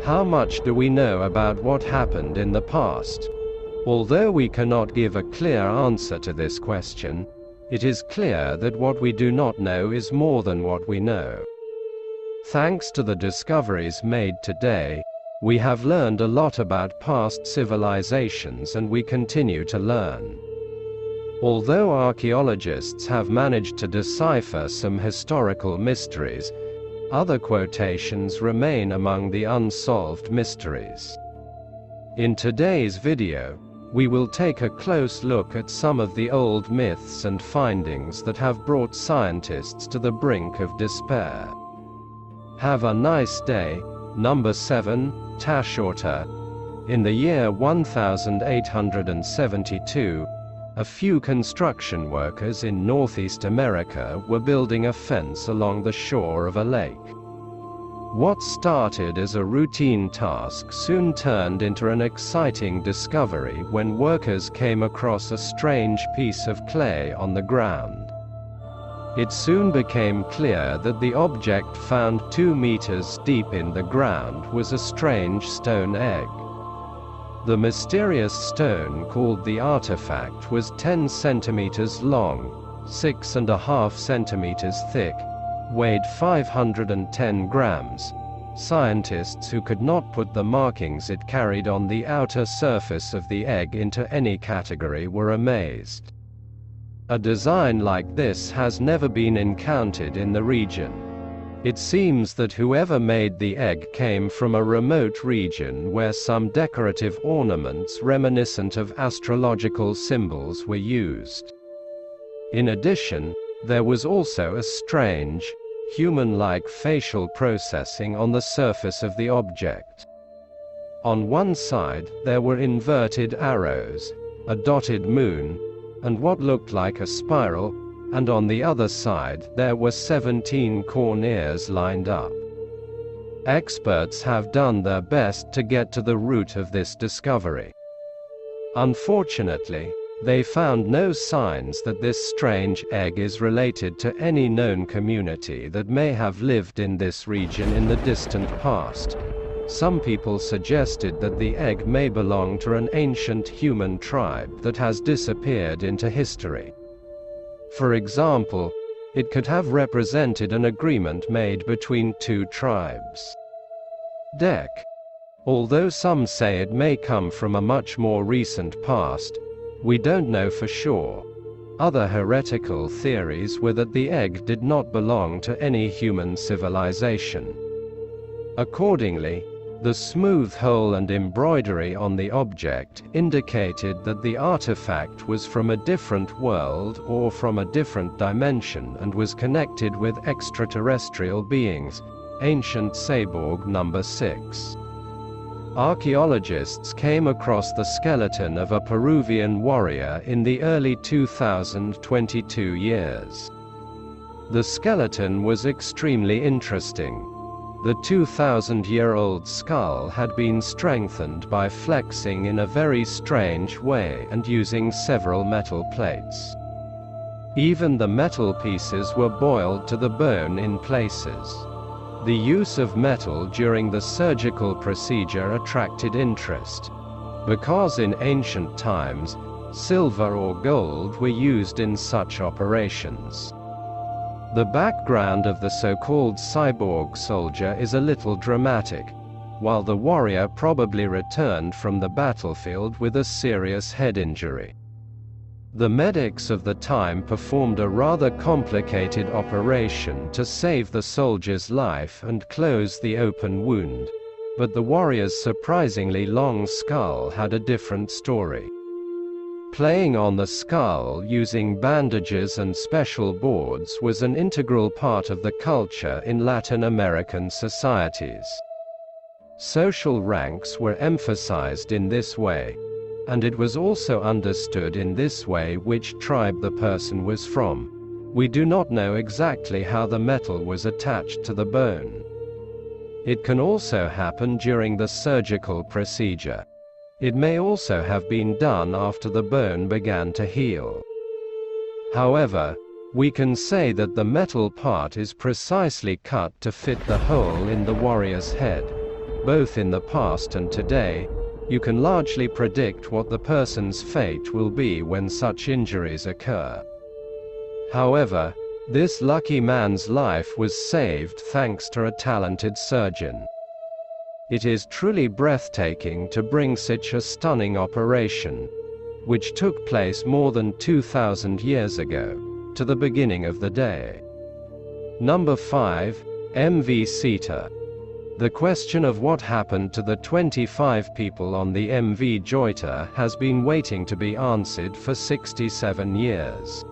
How much do we know about what happened in the past? Although we cannot give a clear answer to this question, it is clear that what we do not know is more than what we know. Thanks to the discoveries made today, we have learned a lot about past civilizations, and we continue to learn. Although archaeologists have managed to decipher some historical mysteries, other quotations remain among the unsolved mysteries. In today's video, we will take a close look at some of the old myths and findings that have brought scientists to the brink of despair. Have a nice day. Number 7, Tashorta. In the year 1872, a few construction workers in Northeast America were building a fence along the shore of a lake. What started as a routine task soon turned into an exciting discovery when workers came across a strange piece of clay on the ground. It soon became clear that the object found 2 meters deep in the ground was a strange stone egg. The mysterious stone called the artifact was 10 centimeters long, 6.5 centimeters thick, weighed 510 grams. Scientists who could not put the markings it carried on the outer surface of the egg into any category were amazed. A design like this has never been encountered in the region. It seems that whoever made the egg came from a remote region where some decorative ornaments reminiscent of astrological symbols were used. In addition, there was also a strange, human-like facial processing on the surface of the object. On one side, there were inverted arrows, a dotted moon, and what looked like a spiral, and on the other side, there were 17 corn ears lined up. Experts have done their best to get to the root of this discovery. Unfortunately, they found no signs that this strange egg is related to any known community that may have lived in this region in the distant past. Some people suggested that the egg may belong to an ancient human tribe that has disappeared into history. For example, it could have represented an agreement made between 2 tribes. Deck. Although some say it may come from a much more recent past, we don't know for sure. Other heretical theories were that the egg did not belong to any human civilization. Accordingly, the smooth hole and embroidery on the object indicated that the artifact was from a different world or from a different dimension and was connected with extraterrestrial beings. Ancient CYBORG number 6. Archaeologists came across the skeleton of a Peruvian warrior in the early 2022 years. The skeleton was extremely interesting. The 2,000-year-old skull had been strengthened by flexing in a very strange way and using several metal plates. Even the metal pieces were boiled to the bone in places. The use of metal during the surgical procedure attracted interest, because in ancient times, silver or gold were used in such operations. The background of the so-called cyborg soldier is a little dramatic. While the warrior probably returned from the battlefield with a serious head injury. The medics of the time performed a rather complicated operation to save the soldier's life and close the open wound, but the warrior's surprisingly long skull had a different story. Playing on the skull using bandages and special boards was an integral part of the culture in Latin American societies. Social ranks were emphasized in this way, and it was also understood in this way which tribe the person was from. We do not know exactly how the metal was attached to the bone. It can also happen during the surgical procedure. It may also have been done after the bone began to heal. However, we can say that the metal part is precisely cut to fit the hole in the warrior's head. both in the past and today, you can largely predict what the person's fate will be when such injuries occur. However, this lucky man's life was saved thanks to a talented surgeon. It is truly breathtaking to bring such a stunning operation, which took place more than 2,000 years ago, to the beginning of the day. Number 5. MV Sita. The question of what happened to the 25 people on the MV Joyta has been waiting to be answered for 67 years.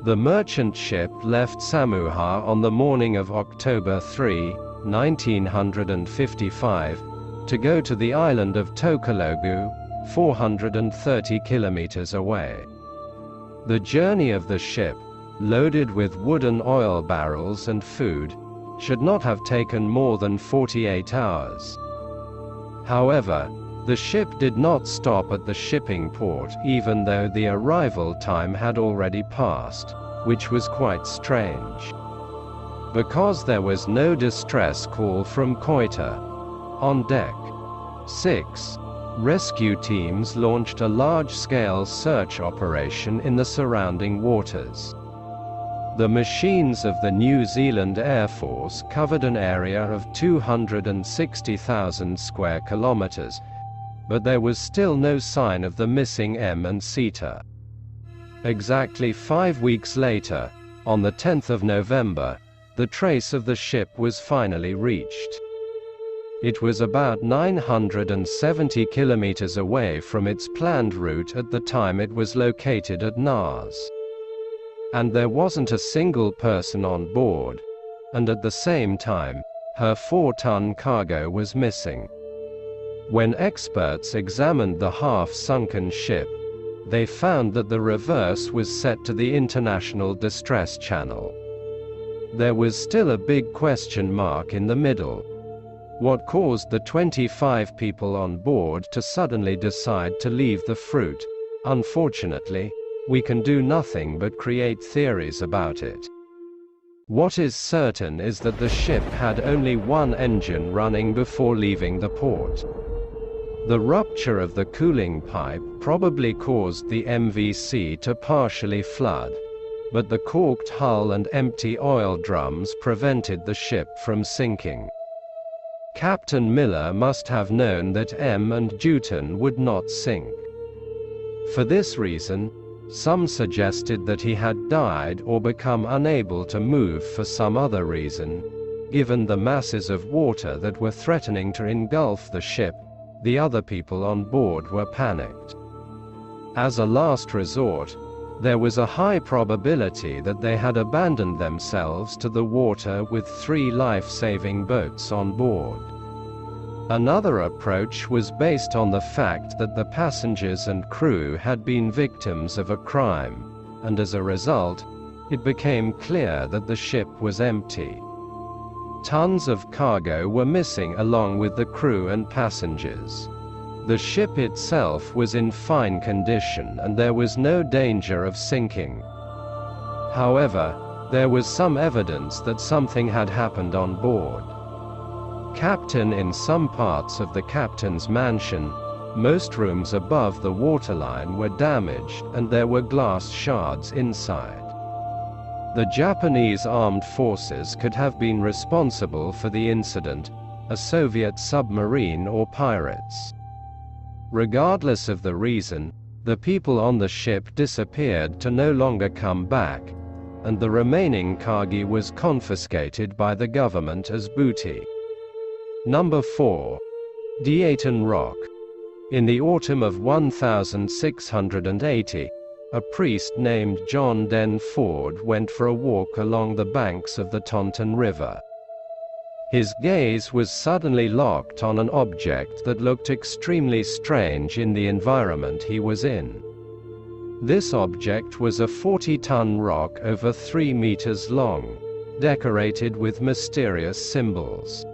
The merchant ship left Samuha on the morning of October 3, 1955, to go to the island of Tokelogu, 430 kilometers away. The journey of the ship, loaded with wooden oil barrels and food, should not have taken more than 48 hours. However, the ship did not stop at the shipping port even though the arrival time had already passed, which was quite strange. Because there was no distress call from Koita. On deck 6, rescue teams launched a large-scale search operation in the surrounding waters. The machines of the New Zealand Air Force covered an area of 260,000 square kilometers, but there was still no sign of the missing M and Sita. Exactly 5 weeks later, on the 10th of November, the trace of the ship was finally reached. It was about 970 kilometers away from its planned route at the time it was located at Naas. And there wasn't a single person on board, and at the same time, her 4-ton cargo was missing. When experts examined the half-sunken ship, they found that the reverse was set to the International Distress Channel. There was still a big question mark in the middle. What caused the 25 people on board to suddenly decide to leave the fruit? Unfortunately, we can do nothing but create theories about it. What is certain is that the ship had only one engine running before leaving the port. The rupture of the cooling pipe probably caused the MVC to partially flood, but the corked hull and empty oil drums prevented the ship from sinking. Captain Miller must have known that M and Juten would not sink. For this reason, some suggested that he had died or become unable to move for some other reason. Given the masses of water that were threatening to engulf the ship, the other people on board were panicked. As a last resort, there was a high probability that they had abandoned themselves to the water with 3 life-saving boats on board. Another approach was based on the fact that the passengers and crew had been victims of a crime, and as a result, it became clear that the ship was empty. Tons of cargo were missing along with the crew and passengers. The ship itself was in fine condition and there was no danger of sinking. However, there was some evidence that something had happened on board. Captain, in some parts of the captain's mansion, most rooms above the waterline were damaged and there were glass shards inside. The Japanese armed forces could have been responsible for the incident, a Soviet submarine or pirates. Regardless of the reason, the people on the ship disappeared to no longer come back, and the remaining cargo was confiscated by the government as booty. Number 4. Diaton Rock. In the autumn of 1680, a priest named John Den Ford went for a walk along the banks of the Taunton River. His gaze was suddenly locked on an object that looked extremely strange in the environment he was in. This object was a 40-ton rock over 3 meters long, decorated with mysterious symbols.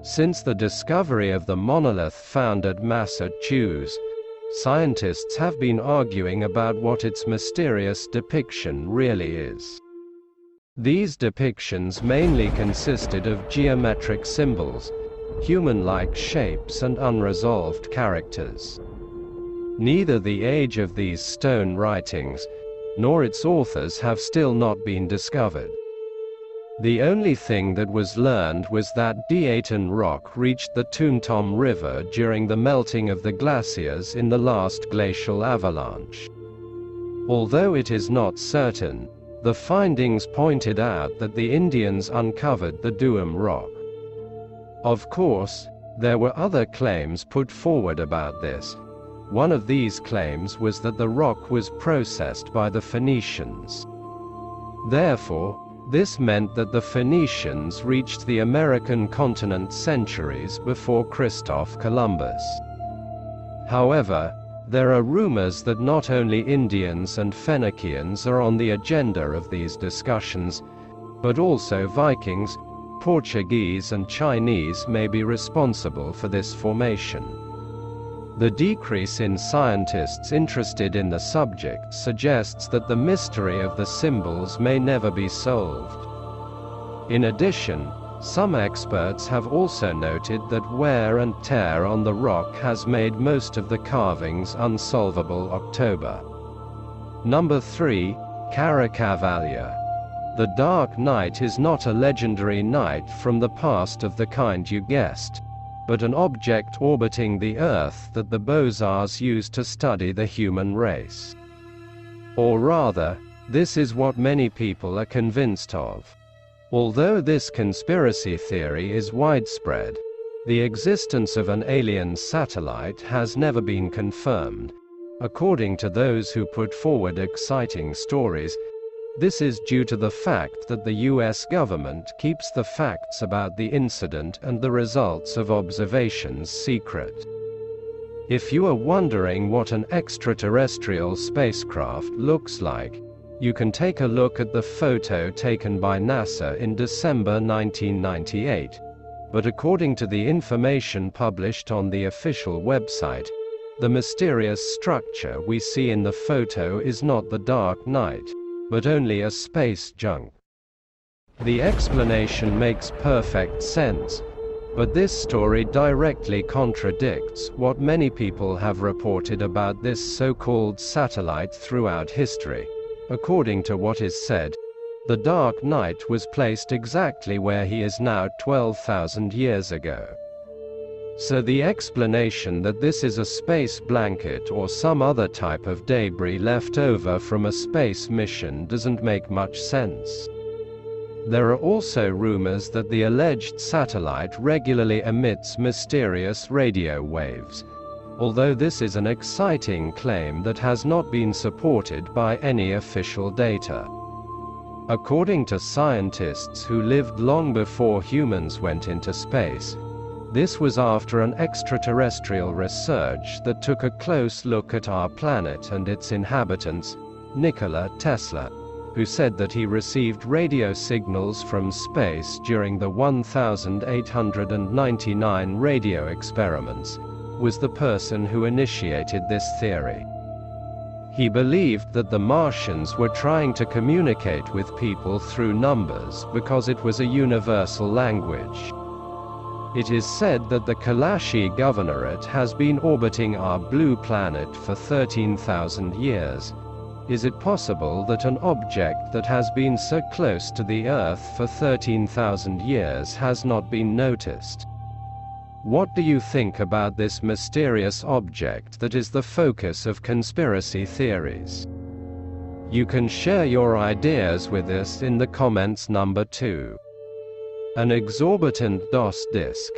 Since the discovery of the monolith found at Massachusetts, scientists have been arguing about what its mysterious depiction really is. These depictions mainly consisted of geometric symbols, human-like shapes and unresolved characters. Neither the age of these stone writings, nor its authors have still not been discovered. The only thing that was learned was that Diaton rock reached the Toontom River during the melting of the glaciers in the last glacial avalanche. Although it is not certain, the findings pointed out that the Indians uncovered the Duum rock. Of course, there were other claims put forward about this. One of these claims was that the rock was processed by the Phoenicians. Therefore, this meant that the Phoenicians reached the American continent centuries before Christoph Columbus. However, there are rumors that not only Indians and Phoenicians are on the agenda of these discussions, but also Vikings, Portuguese and Chinese may be responsible for this formation. The decrease in scientists interested in the subject suggests that the mystery of the symbols may never be solved. In addition, some experts have also noted that wear and tear on the rock has made most of the carvings unsolvable. October. Number 3, Caracavalia. The Dark Night is not a legendary night from the past of the kind you guessed, but an object orbiting the Earth that the Beaux-Arts used to study the human race. Or rather, this is what many people are convinced of. Although this conspiracy theory is widespread, the existence of an alien satellite has never been confirmed. According to those who put forward exciting stories, this is due to the fact that the US government keeps the facts about the incident and the results of observations secret. If you are wondering what an extraterrestrial spacecraft looks like, you can take a look at the photo taken by NASA in December 1998. But according to the information published on the official website, the mysterious structure we see in the photo is not the Dark Night, but only a space junk. The explanation makes perfect sense, but this story directly contradicts what many people have reported about this so-called satellite throughout history. According to what is said, the Dark Night was placed exactly where he is now 12,000 years ago. So the explanation that this is a space blanket or some other type of debris left over from a space mission doesn't make much sense. There are also rumors that the alleged satellite regularly emits mysterious radio waves, although this is an exciting claim that has not been supported by any official data. According to scientists who lived long before humans went into space, this was after an extraterrestrial research that took a close look at our planet and its inhabitants, Nikola Tesla, who said that he received radio signals from space during the 1899 radio experiments, was the person who initiated this theory. He believed that the Martians were trying to communicate with people through numbers because it was a universal language. It is said that the Kalashi Governorate has been orbiting our blue planet for 13,000 years. Is it possible that an object that has been so close to the Earth for 13,000 years has not been noticed? What do you think about this mysterious object that is the focus of conspiracy theories? You can share your ideas with us in the comments. Number 2. An exorbitant DOS disk.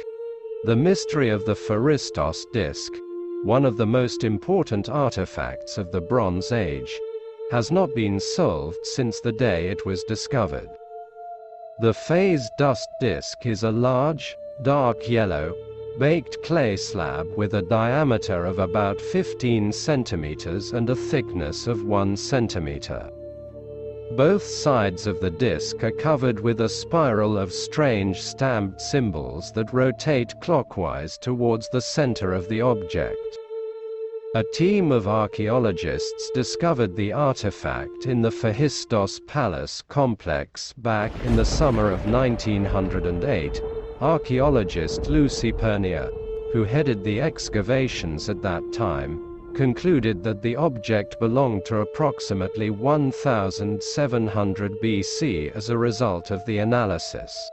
The mystery of the Pharistos disk, one of the most important artifacts of the Bronze Age, has not been solved since the day it was discovered. The phase dust disk is a large, dark yellow, baked clay slab with a diameter of about 15 centimeters and a thickness of 1 centimeter. Both sides of the disk are covered with a spiral of strange stamped symbols that rotate clockwise towards the center of the object. A team of archaeologists discovered the artifact in the Phaistos Palace complex back in the summer of 1908, archaeologist Lucy Pernier, who headed the excavations at that time, concluded that the object belonged to approximately 1700 BC as a result of the analysis.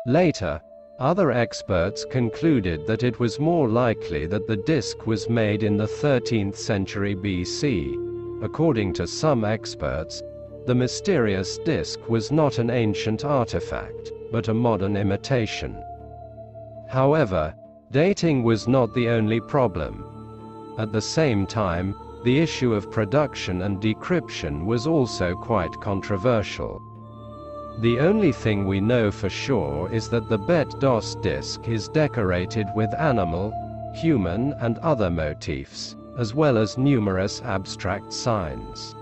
Later, other experts concluded that it was more likely that the disk was made in the 13th century BC. According to some experts, the mysterious disk was not an ancient artifact, but a modern imitation. However, dating was not the only problem. At the same time, the issue of production and decryption was also quite controversial. The only thing we know for sure is that the Bet-DOS disk is decorated with animal, human and other motifs, as well as numerous abstract signs.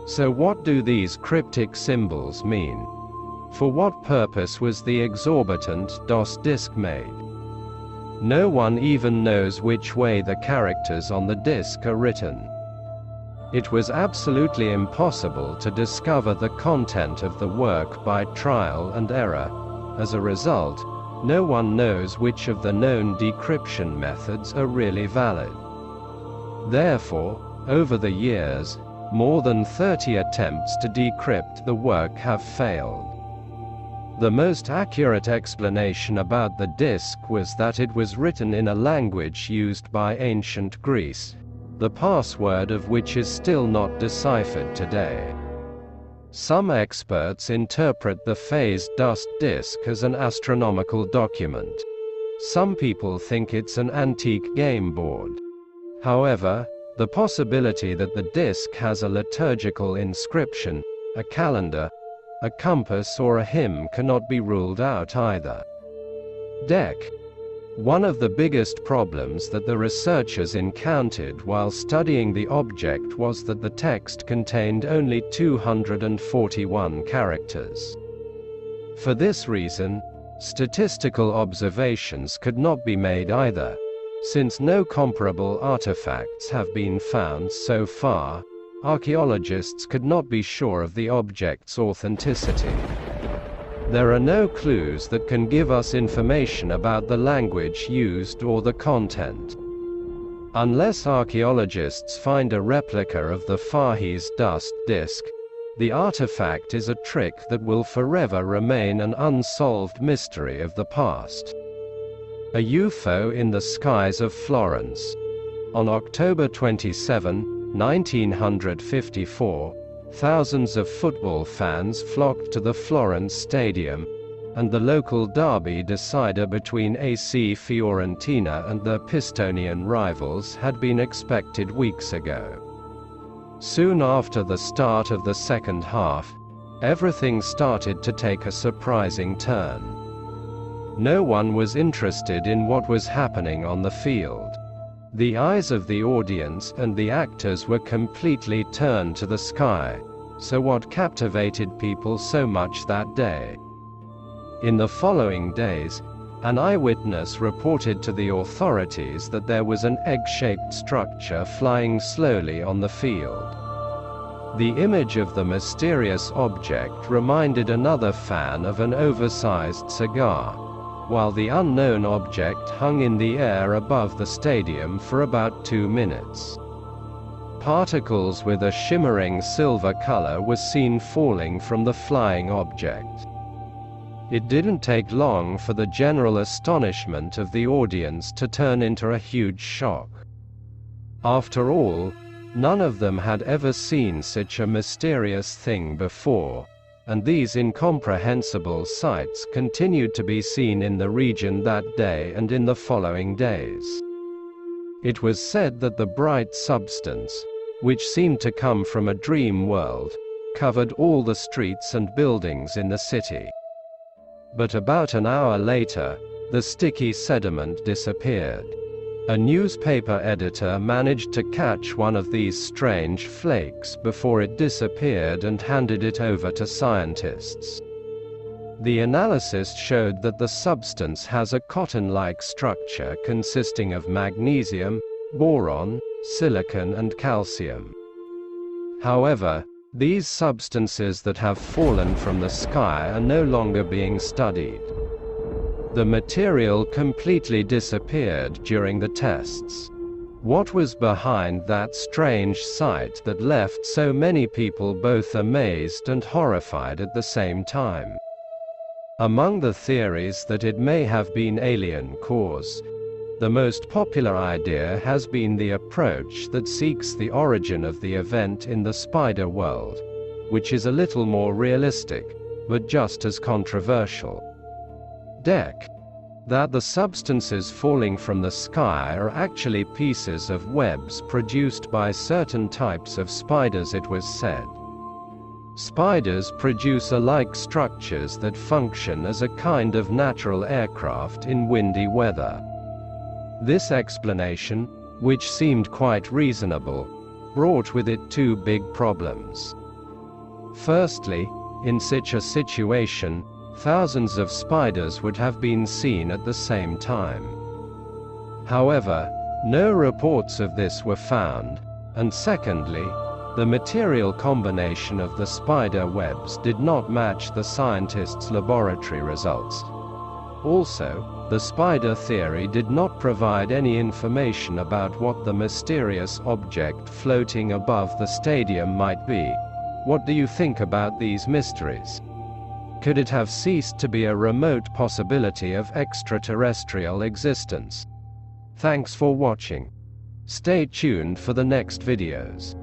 So what do these cryptic symbols mean? For what purpose was the exorbitant DOS disk made? No one even knows which way the characters on the disk are written. It was absolutely impossible to discover the content of the work by trial and error. As a result, no one knows which of the known decryption methods are really valid. Therefore, over the years, more than 30 attempts to decrypt the work have failed. The most accurate explanation about the disk was that it was written in a language used by ancient Greece, the password of which is still not deciphered today. Some experts interpret the phased dust disk as an astronomical document. Some people think it's an antique game board. However, the possibility that the disk has a liturgical inscription, a calendar, a compass or a hymn cannot be ruled out either. Deck. One of the biggest problems that the researchers encountered while studying the object was that the text contained only 241 characters. For this reason, statistical observations could not be made either, since no comparable artifacts have been found so far. Archaeologists could not be sure of the object's authenticity. There are no clues that can give us information about the language used or the content. Unless archaeologists find a replica of the Fahis dust disk, the artifact is a trick that will forever remain an unsolved mystery of the past. A UFO in the skies of Florence. On October 27, 1954, thousands of football fans flocked to the Florence Stadium, and the local derby decider between AC Fiorentina and their Pistonian rivals had been expected weeks ago. Soon after the start of the second half, everything started to take a surprising turn. No one was interested in what was happening on the field. The eyes of the audience and the actors were completely turned to the sky. So what captivated people so much that day? In the following days, an eyewitness reported to the authorities that there was an egg-shaped structure flying slowly on the field. The image of the mysterious object reminded another fan of an oversized cigar, while the unknown object hung in the air above the stadium for about 2 minutes. Particles with a shimmering silver color were seen falling from the flying object. It didn't take long for the general astonishment of the audience to turn into a huge shock. After all, none of them had ever seen such a mysterious thing before, and these incomprehensible sights continued to be seen in the region that day and in the following days. It was said that the bright substance, which seemed to come from a dream world, covered all the streets and buildings in the city. But about an hour later, the sticky sediment disappeared. A newspaper editor managed to catch one of these strange flakes before it disappeared and handed it over to scientists. The analysis showed that the substance has a cotton-like structure consisting of magnesium, boron, silicon and calcium. However, these substances that have fallen from the sky are no longer being studied. The material completely disappeared during the tests. What was behind that strange sight that left so many people both amazed and horrified at the same time? Among the theories that it may have been alien cause, the most popular idea has been the approach that seeks the origin of the event in the spider world, which is a little more realistic, but just as controversial. That the substances falling from the sky are actually pieces of webs produced by certain types of spiders, it was said. Spiders produce alike structures that function as a kind of natural aircraft in windy weather. This explanation, which seemed quite reasonable, brought with it two big problems. Firstly, in such a situation, thousands of spiders would have been seen at the same time. However, no reports of this were found, and secondly, the material combination of the spider webs did not match the scientists' laboratory results. Also, the spider theory did not provide any information about what the mysterious object floating above the stadium might be. What do you think about these mysteries? Could it have ceased to be a remote possibility of extraterrestrial existence? Thanks for watching. Stay tuned for the next videos.